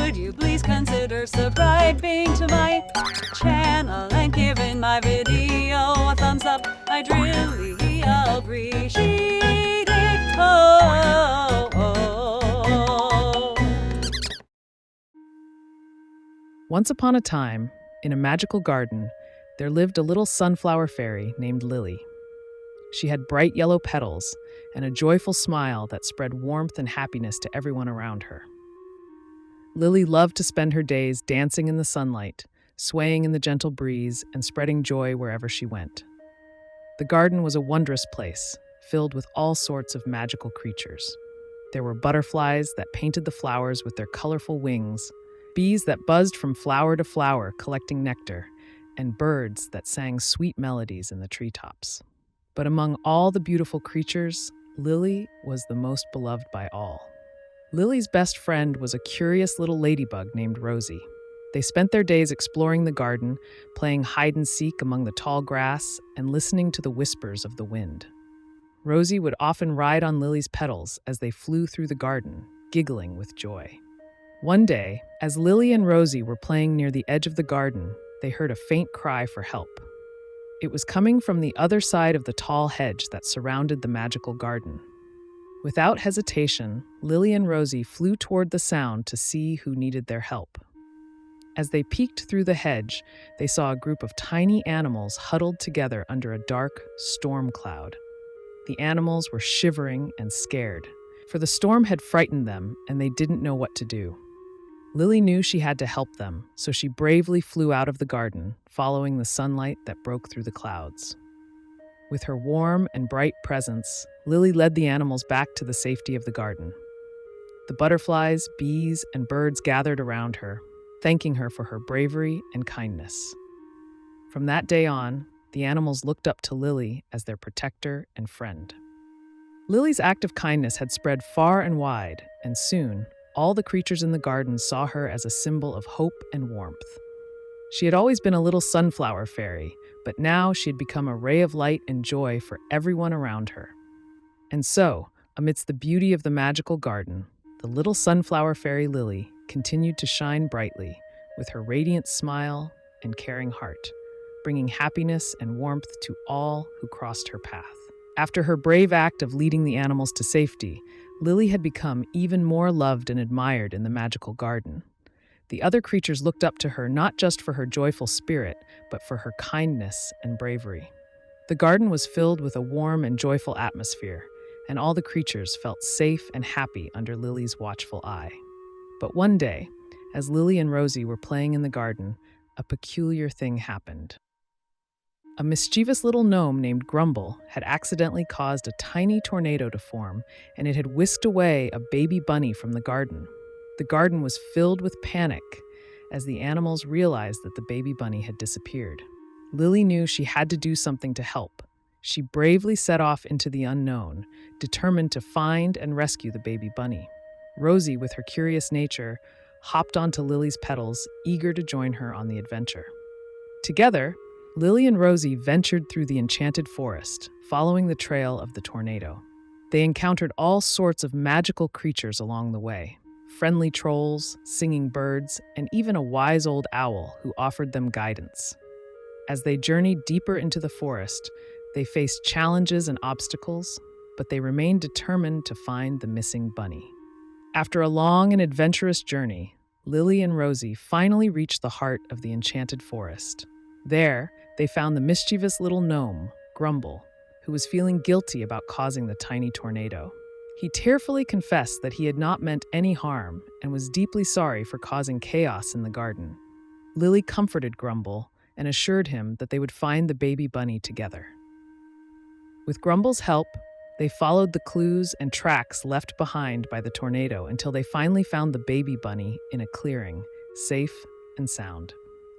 Could you please consider subscribing to my channel and giving my video a thumbs up? I'd really appreciate it. Once upon a time, in a magical garden, there lived a little sunflower fairy named Lily. She had bright yellow petals and a joyful smile that spread warmth and happiness to everyone around her. Lily loved to spend her days dancing in the sunlight, swaying in the gentle breeze, and spreading joy wherever she went. The garden was a wondrous place, filled with all sorts of magical creatures. There were butterflies that painted the flowers with their colorful wings, bees that buzzed from flower to flower collecting nectar, and birds that sang sweet melodies in the treetops. But among all the beautiful creatures, Lily was the most beloved by all. Lily's best friend was a curious little ladybug named Rosie. They spent their days exploring the garden, playing hide and seek among the tall grass, and listening to the whispers of the wind. Rosie would often ride on Lily's petals as they flew through the garden, giggling with joy. One day, as Lily and Rosie were playing near the edge of the garden, they heard a faint cry for help. It was coming from the other side of the tall hedge that surrounded the magical garden. Without hesitation, Lily and Rosie flew toward the sound to see who needed their help. As they peeked through the hedge, they saw a group of tiny animals huddled together under a dark storm cloud. The animals were shivering and scared, for the storm had frightened them and they didn't know what to do. Lily knew she had to help them, so she bravely flew out of the garden, following the sunlight that broke through the clouds. With her warm and bright presence, Lily led the animals back to the safety of the garden. The butterflies, bees, and birds gathered around her, thanking her for her bravery and kindness. From that day on, the animals looked up to Lily as their protector and friend. Lily's act of kindness had spread far and wide, and soon, all the creatures in the garden saw her as a symbol of hope and warmth. She had always been a little sunflower fairy, but now she had become a ray of light and joy for everyone around her. And so, amidst the beauty of the magical garden, the little sunflower fairy Lily continued to shine brightly with her radiant smile and caring heart, bringing happiness and warmth to all who crossed her path. After her brave act of leading the animals to safety, Lily had become even more loved and admired in the magical garden. The other creatures looked up to her not just for her joyful spirit, but for her kindness and bravery. The garden was filled with a warm and joyful atmosphere, and all the creatures felt safe and happy under Lily's watchful eye. But one day, as Lily and Rosie were playing in the garden, a peculiar thing happened. A mischievous little gnome named Grumble had accidentally caused a tiny tornado to form, and it had whisked away a baby bunny from the garden. The garden was filled with panic as the animals realized that the baby bunny had disappeared. Lily knew she had to do something to help. She bravely set off into the unknown, determined to find and rescue the baby bunny. Rosie, with her curious nature, hopped onto Lily's petals, eager to join her on the adventure. Together, Lily and Rosie ventured through the enchanted forest, following the trail of the tornado. They encountered all sorts of magical creatures along the way. Friendly trolls, singing birds, and even a wise old owl who offered them guidance. As they journeyed deeper into the forest, they faced challenges and obstacles, but they remained determined to find the missing bunny. After a long and adventurous journey, Lily and Rosie finally reached the heart of the enchanted forest. There, they found the mischievous little gnome, Grumble, who was feeling guilty about causing the tiny tornado. He tearfully confessed that he had not meant any harm and was deeply sorry for causing chaos in the garden. Lily comforted Grumble and assured him that they would find the baby bunny together. With Grumble's help, they followed the clues and tracks left behind by the tornado until they finally found the baby bunny in a clearing, safe and sound.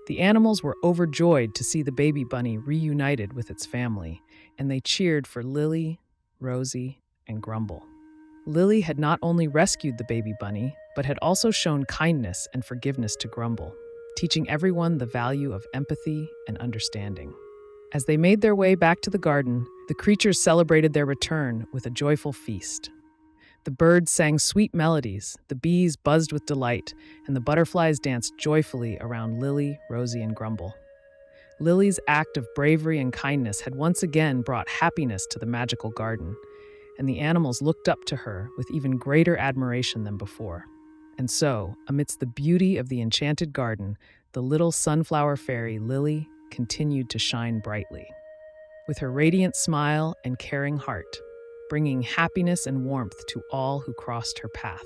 The animals were overjoyed to see the baby bunny reunited with its family, and they cheered for Lily, Rosie, and Grumble. Lily had not only rescued the baby bunny, but had also shown kindness and forgiveness to Grumble, teaching everyone the value of empathy and understanding. As they made their way back to the garden, the creatures celebrated their return with a joyful feast. The birds sang sweet melodies, the bees buzzed with delight, and the butterflies danced joyfully around Lily, Rosie, and Grumble. Lily's act of bravery and kindness had once again brought happiness to the magical garden, and the animals looked up to her with even greater admiration than before. And so, amidst the beauty of the enchanted garden, the little sunflower fairy Lily continued to shine brightly. With her radiant smile and caring heart, bringing happiness and warmth to all who crossed her path.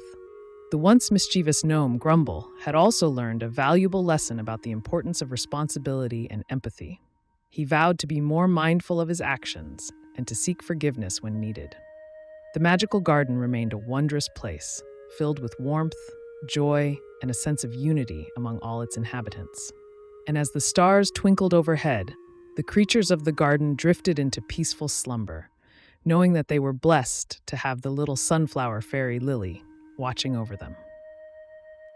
The once mischievous gnome Grumble had also learned a valuable lesson about the importance of responsibility and empathy. He vowed to be more mindful of his actions and to seek forgiveness when needed. The magical garden remained a wondrous place, filled with warmth, joy, and a sense of unity among all its inhabitants. And as the stars twinkled overhead, the creatures of the garden drifted into peaceful slumber, knowing that they were blessed to have the little sunflower fairy Lily watching over them.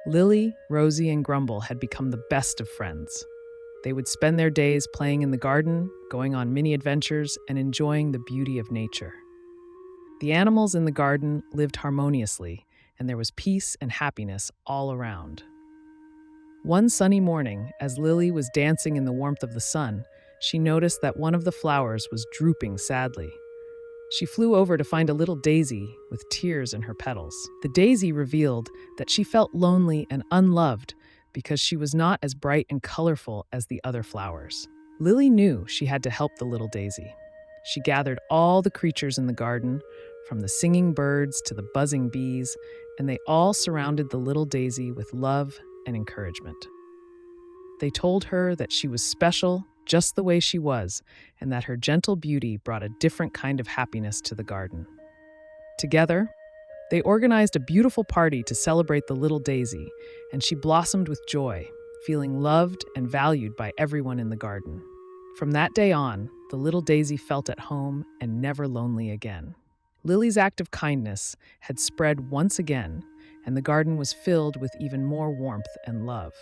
Lily, Rosie, and Grumble had become the best of friends. They would spend their days playing in the garden, going on mini adventures, and enjoying the beauty of nature. The animals in the garden lived harmoniously, and there was peace and happiness all around. One sunny morning, as Lily was dancing in the warmth of the sun, she noticed that one of the flowers was drooping sadly. She flew over to find a little daisy with tears in her petals. The daisy revealed that she felt lonely and unloved because she was not as bright and colorful as the other flowers. Lily knew she had to help the little daisy. She gathered all the creatures in the garden, from the singing birds to the buzzing bees, and they all surrounded the little daisy with love and encouragement. They told her that she was special just the way she was, and that her gentle beauty brought a different kind of happiness to the garden. Together, they organized a beautiful party to celebrate the little daisy, and she blossomed with joy, feeling loved and valued by everyone in the garden. From that day on, the little daisy felt at home and never lonely again. Lily's act of kindness had spread once again, and the garden was filled with even more warmth and love.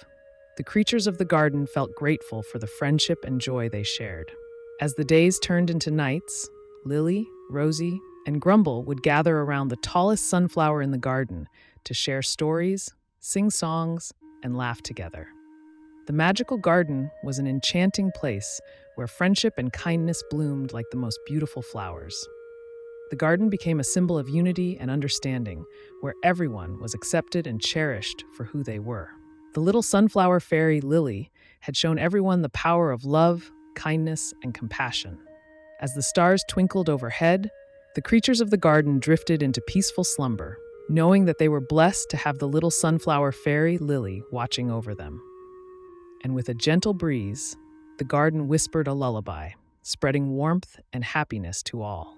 The creatures of the garden felt grateful for the friendship and joy they shared. As the days turned into nights, Lily, Rosie, and Grumble would gather around the tallest sunflower in the garden to share stories, sing songs, and laugh together. The magical garden was an enchanting place where friendship and kindness bloomed like the most beautiful flowers. The garden became a symbol of unity and understanding, where everyone was accepted and cherished for who they were. The little sunflower fairy Lily had shown everyone the power of love, kindness, and compassion. As the stars twinkled overhead, the creatures of the garden drifted into peaceful slumber, knowing that they were blessed to have the little sunflower fairy Lily watching over them. And with a gentle breeze, the garden whispered a lullaby, spreading warmth and happiness to all.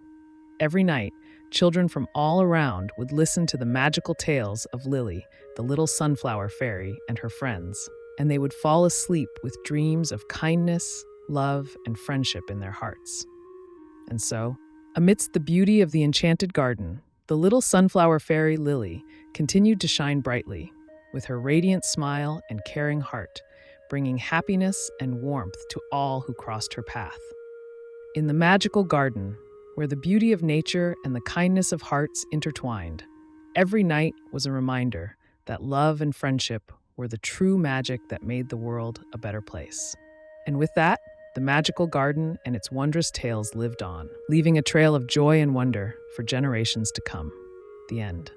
Every night, children from all around would listen to the magical tales of Lily, the little sunflower fairy, and her friends, and they would fall asleep with dreams of kindness, love, and friendship in their hearts. And so, amidst the beauty of the enchanted garden, the little sunflower fairy Lily continued to shine brightly, with her radiant smile and caring heart, bringing happiness and warmth to all who crossed her path. In the magical garden, where the beauty of nature and the kindness of hearts intertwined, every night was a reminder that love and friendship were the true magic that made the world a better place. And with that, the magical garden and its wondrous tales lived on, leaving a trail of joy and wonder for generations to come. The end.